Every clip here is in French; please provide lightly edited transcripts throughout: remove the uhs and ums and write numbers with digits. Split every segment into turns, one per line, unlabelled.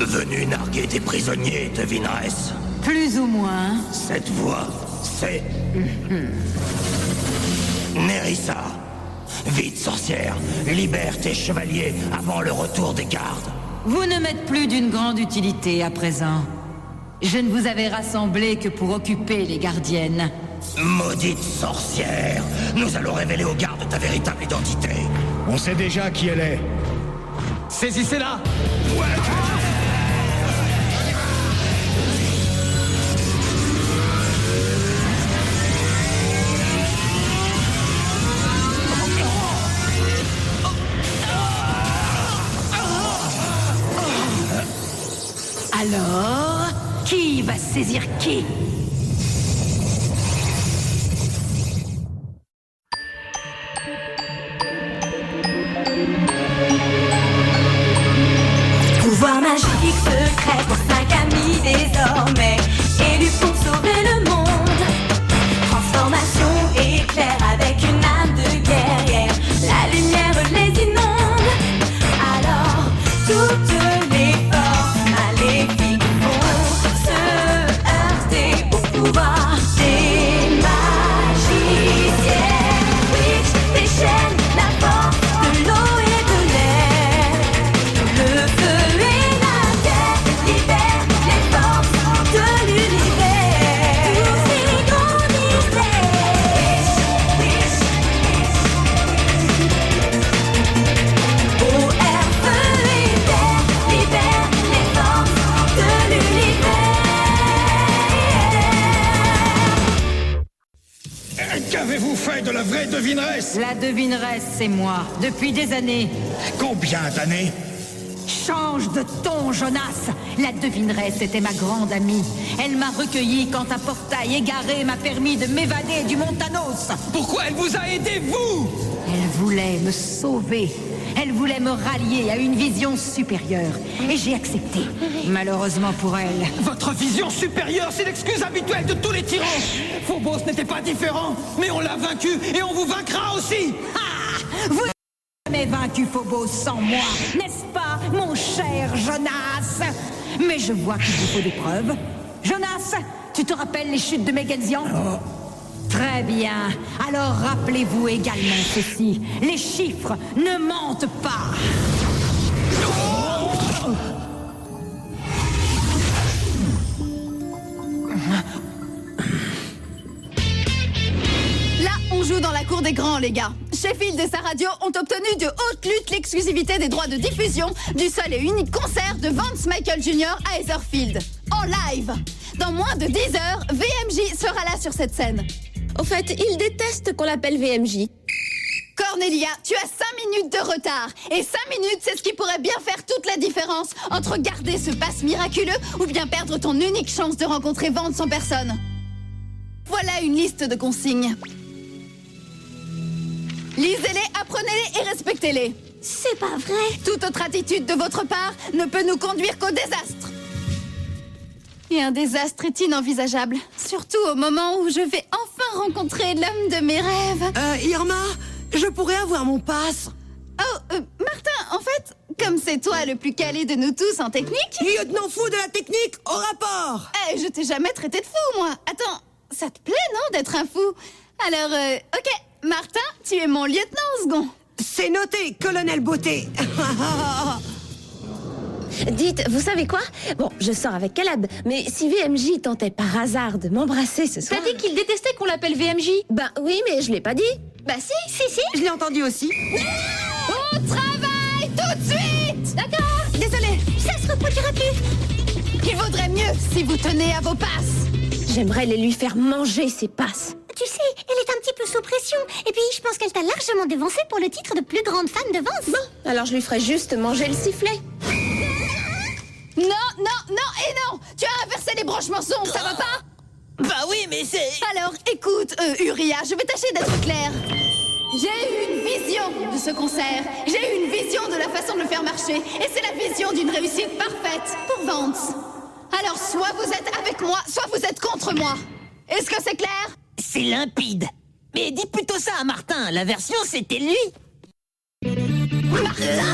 Venu narguer des prisonniers, devineresse.
Plus ou moins.
Cette voix, c'est... Nerissa. Vite, sorcière, libère tes chevaliers avant le retour des gardes.
Vous ne m'êtes plus d'une grande utilité à présent. Je ne vous avais rassemblé que pour occuper les gardiennes.
Maudite sorcière, nous allons révéler aux gardes ta véritable identité.
On sait déjà qui elle est.
Saisissez-la!
Alors, qui va saisir qui?
Pouvoir magique secret pour 5 amis désormais, élus pour sauver le monde. Transformation éclair avec une âme de guerrière, la lumière les inonde. Alors toutes les forces maléfiques vont se heurter au pouvoir des magiciens. Witch déchaîne la force de l'eau et de l'air. Le feu et la terre libèrent les forces de l'univers. Tous ces grands mystères. O, air, feu et terre libèrent les forces de l'univers.
Qu'avez-vous fait de la vraie devineresse?
La devineresse, c'est moi, depuis des années.
Combien d'années?
Change de ton, Jonas. La devineresse était ma grande amie. Elle m'a recueilli quand un portail égaré m'a permis de m'évader du Montanos.
Pourquoi elle vous a aidé, vous?
Elle voulait me sauver. Elle voulait me rallier à une vision supérieure. Et j'ai accepté. Malheureusement pour elle.
Votre vision supérieure, c'est l'excuse habituelle de tous les tyrans. Phobos n'était pas différent, mais on l'a vaincu et on vous vaincra aussi.
Ah! Vous n'avez jamais vaincu Phobos sans moi, n'est-ce pas, mon cher Jonas? Mais je vois qu'il vous faut des preuves. Jonas, tu te rappelles les chutes de Megenzian? Très bien. Alors rappelez-vous également ceci. Les chiffres ne mentent pas.
Là, on joue dans la cour des grands, les gars. Sheffield et sa radio ont obtenu de haute lutte l'exclusivité des droits de diffusion du seul et unique concert de Vance Michael Jr. à Heatherfield. En live. Dans moins de 10 heures, VMJ sera là sur cette scène.
Au fait, il déteste qu'on l'appelle VMJ.
Cornelia, tu as 5 minutes de retard. Et 5 minutes, c'est ce qui pourrait bien faire toute la différence entre garder ce passe miraculeux ou bien perdre ton unique chance de rencontrer Vance en personne. Voilà une liste de consignes. Lisez-les, apprenez-les et respectez-les.
C'est pas vrai.
Toute autre attitude de votre part ne peut nous conduire qu'au désastre. Et un désastre est inenvisageable. Surtout au moment où je vais enfin rencontrer l'homme de mes rêves.
Irma, je pourrais avoir mon passe.
Oh, Martin, en fait, comme c'est toi le plus calé de nous tous en technique...
Lieutenant fou de la technique, au rapport.
Je t'ai jamais traité de fou, moi. Attends, ça te plaît, non, d'être un fou? Alors, ok, Martin, tu es mon lieutenant en second.
C'est noté, colonel Beauté.
Dites, vous savez quoi? Bon, je sors avec Caleb, mais si VMJ tentait par hasard de m'embrasser ce soir...
T'as dit qu'il détestait qu'on l'appelle VMJ?
Ben oui, mais je l'ai pas dit.
Bah si.
Je l'ai entendu aussi.
Au travail, tout de suite.
D'accord.
Désolé,
Ça se reproduira plus.
il vaudrait mieux si vous tenez à vos passes.
J'aimerais les lui faire manger, ses passes.
Tu sais, elle est un petit peu sous pression. Et puis, je pense qu'elle t'a largement devancé pour le titre de plus grande fan de Vance.
Bon, alors je lui ferai juste manger le sifflet.
Non, et non. Tu as inversé les branches morceaux, ça va pas?
Bah oui, mais c'est...
Alors, écoute, Uria, je vais tâcher d'être claire. J'ai eu une vision de ce concert. J'ai eu une vision de la façon de le faire marcher. Et c'est la vision d'une réussite parfaite pour Vance. Alors, soit vous êtes avec moi, soit vous êtes contre moi. Est-ce que c'est clair?
C'est limpide. Mais dis plutôt ça à Martin, la version c'était lui.
Martin!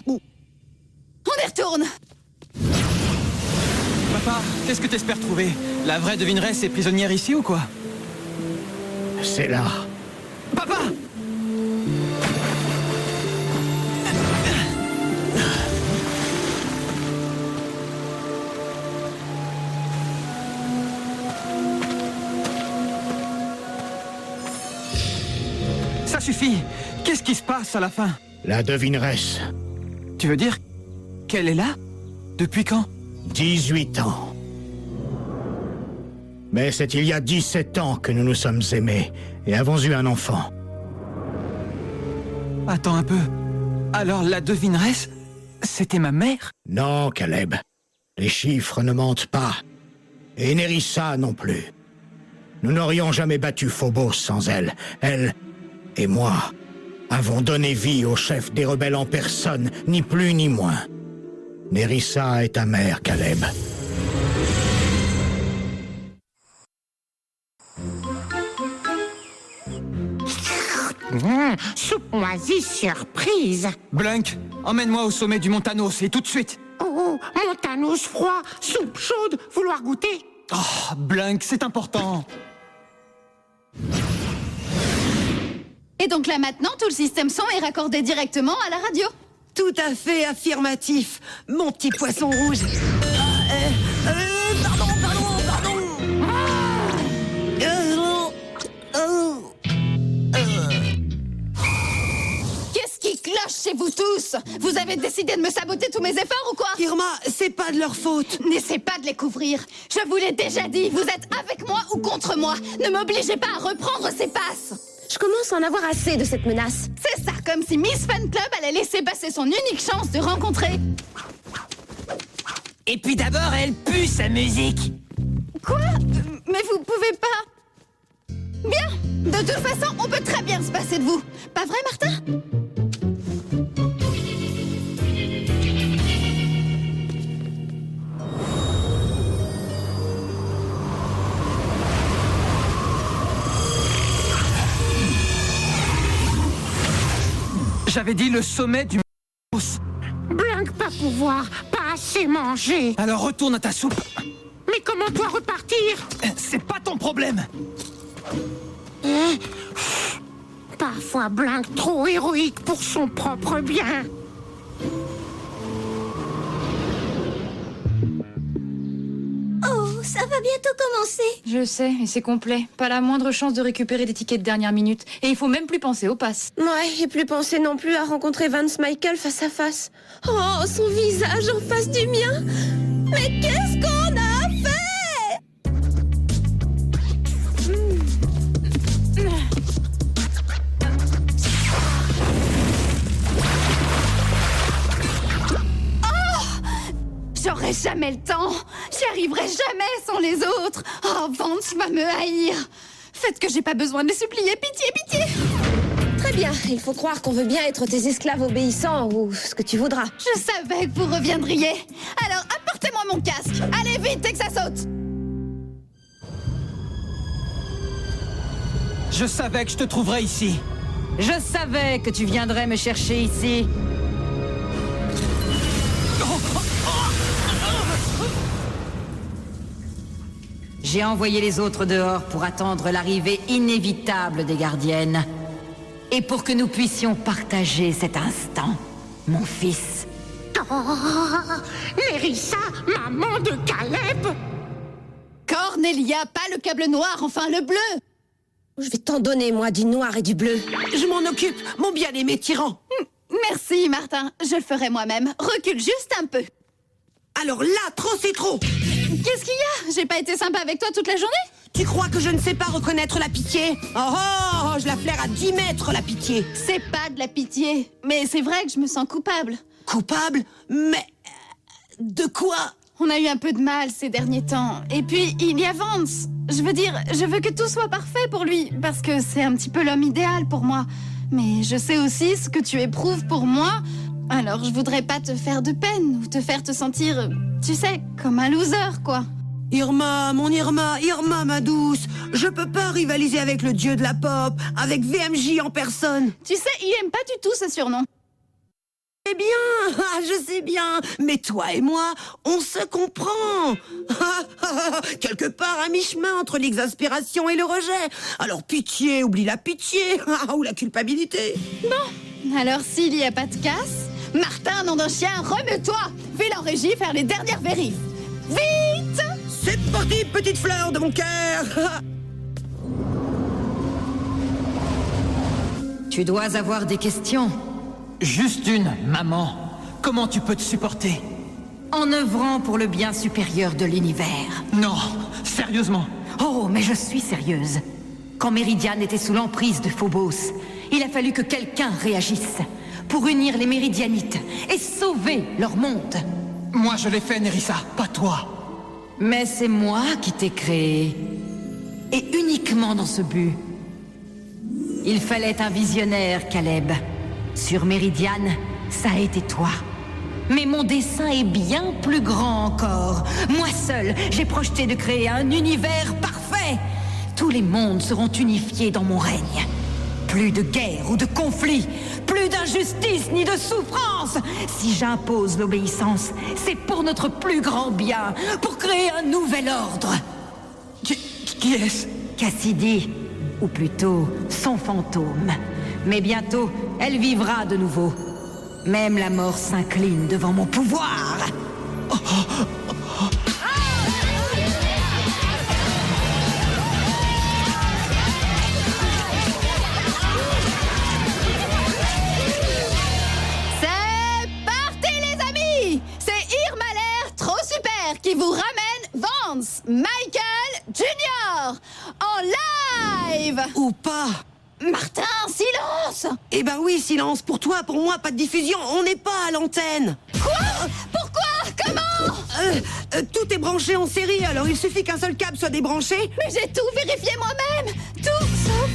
On y retourne.
Papa, qu'est-ce que t'espères trouver? La vraie devineresse est prisonnière ici ou quoi?
C'est là.
Papa! Ça suffit! Qu'est-ce qui se passe à la fin?
La devineresse.
Tu veux dire qu'elle est là? Depuis quand?
18 ans. Mais c'est il y a 17 ans que nous nous sommes aimés et avons eu un enfant.
Attends un peu. Alors la devineresse, c'était ma mère?
Non, Caleb. Les chiffres ne mentent pas. Et Nerissa non plus. Nous n'aurions jamais battu Phobos sans elle. Elle et moi avons donné vie au chef des rebelles en personne, ni plus ni moins. Nerissa est ta mère, Caleb.
Soupe moisie surprise.
Blunk, emmène-moi au sommet du Montanos et tout de suite.
Oh, Montanos froid, soupe chaude, vouloir goûter?
Oh, Blunk, c'est important.
Et donc là maintenant, tout le système son est raccordé directement à la radio.
Tout à fait affirmatif, mon petit poisson rouge. Pardon.
Qu'est-ce qui cloche chez vous tous? Vous avez décidé de me saboter tous mes efforts ou quoi?
Irma, c'est pas de leur faute.
N'essaie pas de les couvrir. Je vous l'ai déjà dit, vous êtes avec moi ou contre moi. Ne m'obligez pas à reprendre ces passes.
Je commence à en avoir assez de cette menace.
C'est ça, comme si Miss Fan Club allait laisser passer son unique chance de rencontrer...
Et puis d'abord, elle pue sa musique.
Quoi? Mais vous pouvez pas... Bien. De toute façon, on peut très bien se passer de vous. Pas vrai, Martin?
J'avais dit le sommet du Montanos.
Blunk pas pouvoir, pas assez manger.
Alors retourne à ta soupe.
Mais comment doit repartir?
C'est pas ton problème.
Parfois Blunk trop héroïque pour son propre bien.
Oh, ça va bientôt commencer.
Je sais, et c'est complet. Pas la moindre chance de récupérer des tickets de dernière minute. Et il faut même plus penser aux passes.
Ouais, et plus penser non plus à rencontrer Vance Michael face à face. Oh, son visage en face du mien. Mais qu'est-ce qu'on a fait?
J'aurai jamais le temps. J'y arriverai jamais sans les autres. Oh, Vance va me haïr. Faites que j'ai pas besoin de les supplier. Pitié, pitié.
Très bien, il faut croire qu'on veut bien être tes esclaves obéissants ou ce que tu voudras.
Je savais que vous reviendriez. Alors, apportez-moi mon casque. Allez vite et que ça saute.
Je savais que je te trouverais ici.
Je savais que tu viendrais me chercher ici. J'ai envoyé les autres dehors pour attendre l'arrivée inévitable des gardiennes. Et pour que nous puissions partager cet instant, mon fils.
Oh, Nerissa, maman de Caleb.
Cornelia, pas le câble noir, enfin le bleu.
Je vais t'en donner, moi, du noir et du bleu.
Je m'en occupe, mon bien-aimé tyran.
Merci, Martin. Je le ferai moi-même. Recule juste un peu.
Alors là, trop c'est trop.
Qu'est-ce qu'il y a? J'ai pas été sympa avec toi toute la journée?
Tu crois que je ne sais pas reconnaître la pitié? Oh, je la flaire à 10 mètres, la pitié.
C'est pas de la pitié. Mais c'est vrai que je me sens coupable.
Coupable? Mais... de quoi?
On a eu un peu de mal ces derniers temps. Et puis, il y a Vance. Je veux dire, je veux que tout soit parfait pour lui. Parce que c'est un petit peu l'homme idéal pour moi. Mais je sais aussi ce que tu éprouves pour moi. Alors, je voudrais pas te faire de peine ou te faire te sentir, tu sais, comme un loser, quoi.
Irma, mon Irma, ma douce. Je peux pas rivaliser avec le dieu de la pop, avec VMJ en personne.
Tu sais, il aime pas du tout ce surnom.
Eh bien, je sais bien, mais toi et moi, on se comprend. Quelque part à mi-chemin entre l'exaspération et le rejet. Alors pitié, oublie la pitié, ou la culpabilité.
Bon, alors s'il n'y a pas de casse, Martin, nom d'un chien, remets-toi. File en régie faire les dernières vérifs. Vite!
C'est parti, petite fleur de mon cœur.
Tu dois avoir des questions.
Juste une, maman. Comment tu peux te supporter?
En œuvrant pour le bien supérieur de l'univers.
Non, sérieusement.
Oh, mais je suis sérieuse. Quand Meridian était sous l'emprise de Phobos, il a fallu que quelqu'un réagisse pour unir les Méridianites et sauver leur monde.
Moi, je l'ai fait, Nerissa, pas toi.
Mais c'est moi qui t'ai créé. Et uniquement dans ce but. Il fallait un visionnaire, Caleb. Sur Meridian, ça a été toi. Mais mon dessein est bien plus grand encore. Moi seul, j'ai projeté de créer un univers parfait. Tous les mondes seront unifiés dans mon règne. Plus de guerre ou de conflit, plus d'injustice ni de souffrance. Si j'impose l'obéissance, c'est pour notre plus grand bien, pour créer un nouvel ordre.
Qui est-ce?
Cassidy, ou plutôt son fantôme. Mais bientôt, elle vivra de nouveau. Même la mort s'incline devant mon pouvoir.
C'est parti les amis! C'est Irma l'air trop super qui vous ramène Vance Michael Jr. en live!
Ou pas.
Martin, silence!
Eh ben oui, silence. Pour toi, pour moi, pas de diffusion. On n'est pas à l'antenne.
Quoi? Pourquoi? Comment?
Tout est branché en série, alors il suffit qu'un seul câble soit débranché.
Mais j'ai tout vérifié moi-même! Tout sauf...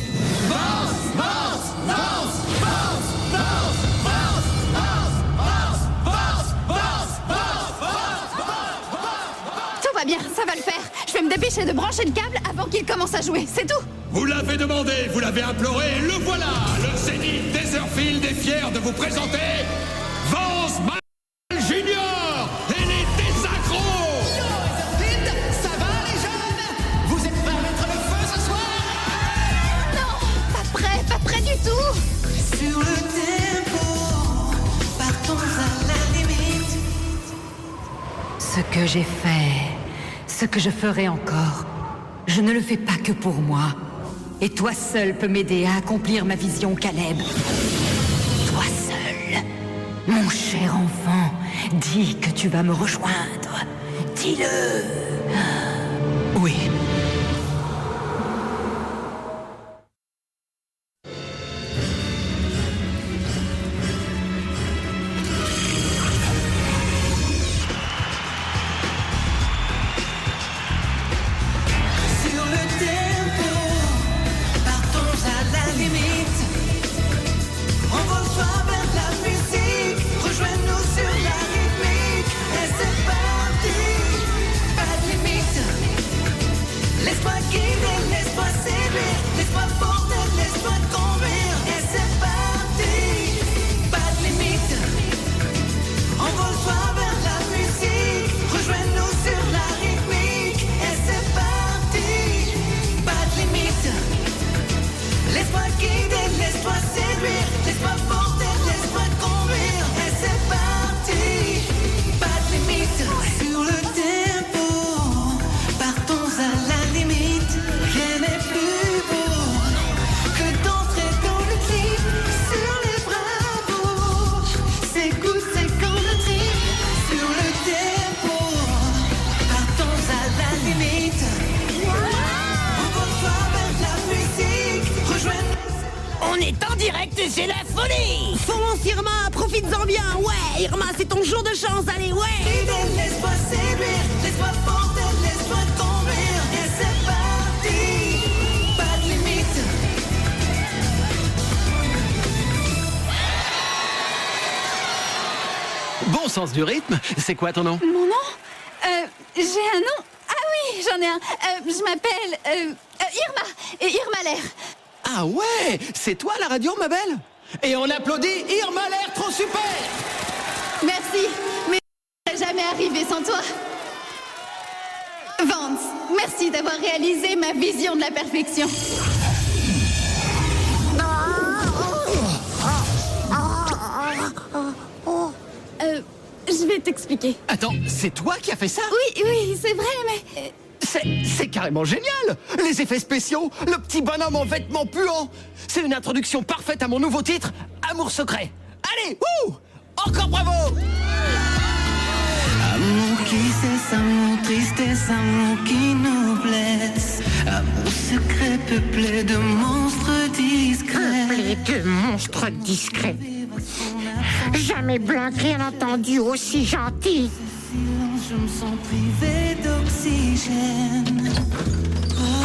Tout va bien, ça va le faire. Je vais me dépêcher de brancher le câble avant qu'il commence à jouer, c'est tout.
Vous l'avez demandé, vous l'avez imploré, le voilà. Le zénith d'Etherfield est fier de vous présenter Vance Michael Jr. et les Désaccros.
Yo, Etherfield, ça va les jeunes? Vous êtes prêts à mettre le feu ce soir?
Non, pas prêt du tout.
Sur le tempo, partons à la limite.
Ce que j'ai fait, ce que je ferai encore, je ne le fais pas que pour moi. Et toi seul peux m'aider à accomplir ma vision, Caleb. Toi seul. Mon cher enfant, dis que tu vas me rejoindre. Dis-le.
Oui.
Sur le tempo, partons à la limite. Envole-toi vers la musique, rejoins-nous sur la rythmique. Et c'est parti, pas de limite. Laisse-toi guider, laisse-toi séduire, laisse-toi porter, laisse-toi conduire. Et c'est parti, pas de limite. Envole-toi vers la musique, rejoins-nous sur la rythmique. Et c'est parti, pas de limite. Laisse-toi guider, laisse-toi séduire, laisse-toi porter, laisse-toi conduire. Et c'est parti, pas de limite. Sur le tempo, partons à la limite. Rien n'est plus beau que d'entrer dans le clip. Sur les bravos, c'est good, c'est quand le trip. Sur le tempo, partons à la limite. Envole-toi vers la musique, rejoins-nous.
On est en direct et c'est la folie!
Fonce, Irma, profites-en bien. Ouais, Irma, c'est ton jour de chance. Allez, ouais.
Guider, laisse-toi séduire, laisse-toi porter, laisse-toi conduire. Et c'est parti, pas de limite.
Bon sens du rythme, c'est quoi ton nom?
Mon nom? J'ai un nom? Ah oui, j'en ai un. Je m'appelle Irma. Et Irma l'air.
Ah ouais, c'est toi la radio, ma belle?
Et on applaudit Irma l'air trop super.
Merci, mais je ne serais jamais arrivé sans toi. Vance, merci d'avoir réalisé ma vision de la perfection. Je vais t'expliquer.
Attends, c'est toi qui as fait ça?
Oui, c'est vrai, mais...
C'est carrément génial! Les effets spéciaux, le petit bonhomme en vêtements puants! C'est une introduction parfaite à mon nouveau titre, Amour secret! Allez, wouh! Encore bravo!
Amour qui cesse, amour tristesse, amour qui nous blesse. Amour secret peuplé de monstres discrets.
Peuplé de monstres discrets. Jamais Blanc rien entendu aussi gentil.
Je me sens privé d'oxygène.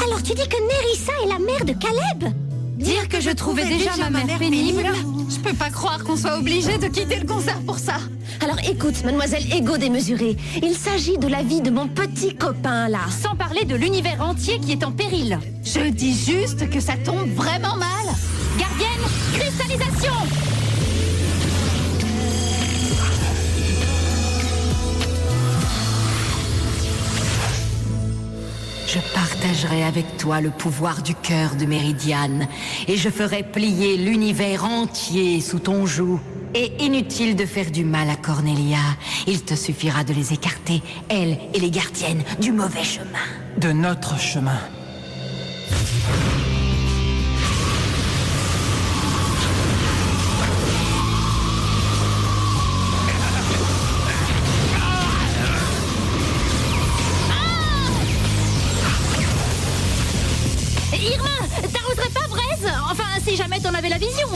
Alors tu dis que Nerissa est la mère de Caleb?
Dire que je trouvais déjà ma mère pénible? Je peux pas croire qu'on soit obligé de quitter le concert pour ça.
Alors écoute, mademoiselle Égo démesurée, il s'agit de la vie de mon petit copain là.
Sans parler de l'univers entier qui est en péril. Je dis juste que ça tombe vraiment mal. Gardienne, cristallisation!
Je partagerai avec toi le pouvoir du cœur de Méridiane et je ferai plier l'univers entier sous ton joug. Et inutile de faire du mal à Cornelia, il te suffira de les écarter, elle et les gardiennes, du mauvais chemin.
De notre chemin.
Si jamais t'en avais la vision.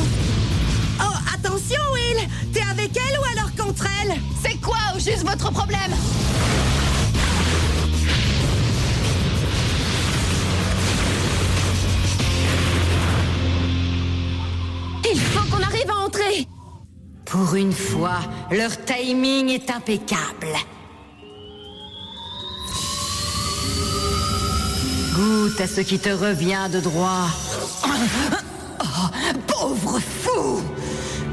Oh, attention, Will! T'es avec elle ou alors contre elle?
C'est quoi au juste votre problème?
Il faut qu'on arrive à entrer.
Pour une fois, leur timing est impeccable. Goûte à ce qui te revient de droit. Oh, pauvre fou!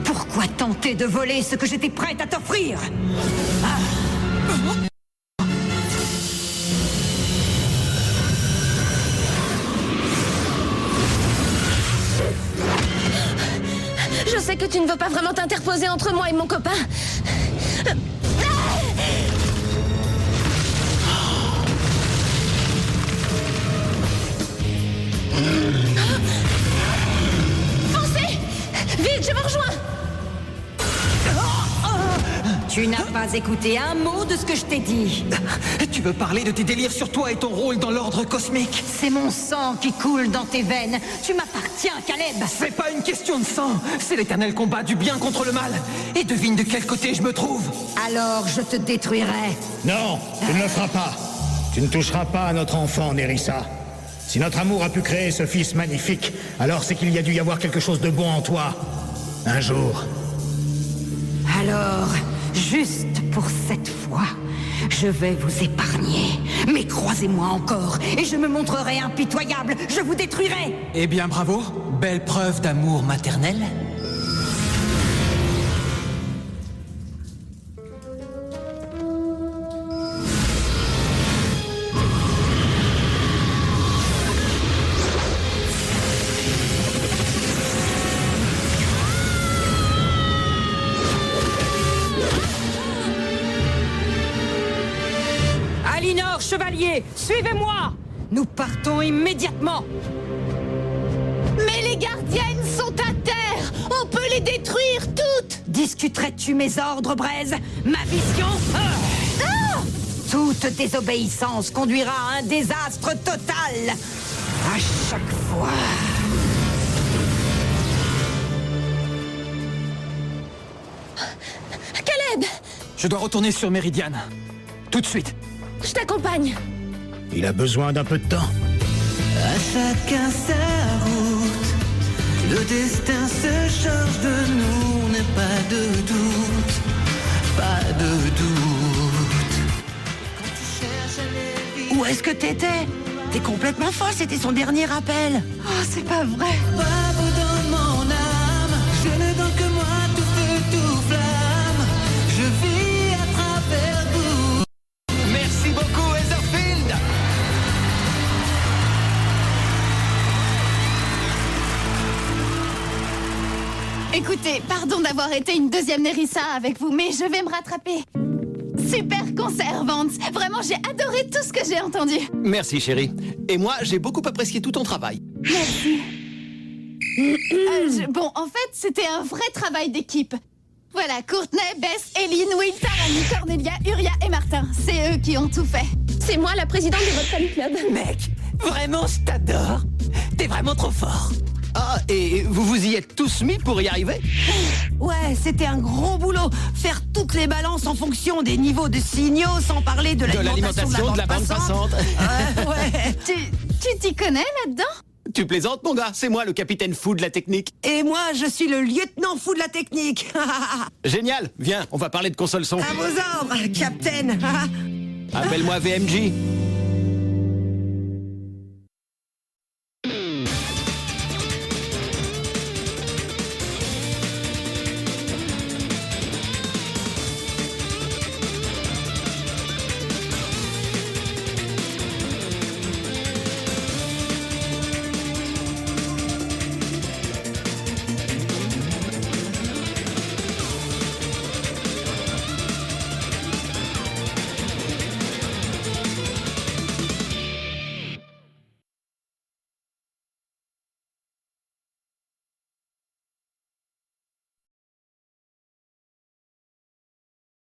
Pourquoi tenter de voler ce que j'étais prête à t'offrir?
Je sais que tu ne veux pas vraiment t'interposer entre moi et mon copain.
Foncez! Vite, je me rejoins!
Tu n'as pas écouté un mot de ce que je t'ai dit.
Tu veux parler de tes délires sur toi et ton rôle dans l'ordre cosmique?
C'est mon sang qui coule dans tes veines. Tu m'appartiens, Caleb.
C'est pas une question de sang, c'est l'éternel combat du bien contre le mal. Et devine de quel côté je me trouve.
Alors je te détruirai.
Non, tu ne le feras pas. Tu ne toucheras pas à notre enfant, Nerissa. Si notre amour a pu créer ce fils magnifique, alors c'est qu'il y a dû y avoir quelque chose de bon en toi. Un jour.
Alors, juste pour cette fois, je vais vous épargner. Mais croisez-moi encore, et je me montrerai impitoyable. Je vous détruirai.
Eh bien, bravo. Belle preuve d'amour maternel.
Alinor, chevalier, suivez-moi. Nous partons immédiatement.
Mais les gardiennes sont à terre! On peut les détruire toutes!
Discuterais-tu mes ordres, Braise? Ma vision? Toute désobéissance conduira à un désastre total. À chaque fois.
Caleb!
Je dois retourner sur Méridiane. Tout de suite.
Je t'accompagne.
Il a besoin d'un peu de temps.
À chacun sa route, le destin se charge de nous, n'est pas de doute, pas de doute.
Où est-ce que t'étais? T'es complètement folle, c'était son dernier appel.
Oh, c'est pas vrai.
Bravo dans mon âme, je ne
Écoutez, pardon d'avoir été une deuxième Nerissa avec vous, mais je vais me rattraper. Super concert, Vance. Vraiment, j'ai adoré tout ce que j'ai entendu.
Merci, chérie. Et moi, j'ai beaucoup apprécié tout ton travail.
Merci. Bon, en fait, c'était un vrai travail d'équipe. Voilà, Courtney, Bess, Eileen, Will, Tarani, Cornelia, Uria et Martin. C'est eux qui ont tout fait.
C'est moi la présidente de votre fan club.
Mec, vraiment, je t'adore. T'es vraiment trop fort.
Ah, et vous vous y êtes tous mis pour y arriver?
Ouais, c'était un gros boulot. Faire toutes les balances en fonction des niveaux de signaux, sans parler de l'alimentation
de la bande passante.
Ouais.
Tu t'y connais là-dedans?
Tu plaisantes, mon gars? C'est moi, le capitaine fou de la technique.
Et moi, je suis le lieutenant fou de la technique.
Génial. Viens, on va parler de console son.
À vos ordres, Captain.
Appelle-moi VMJ.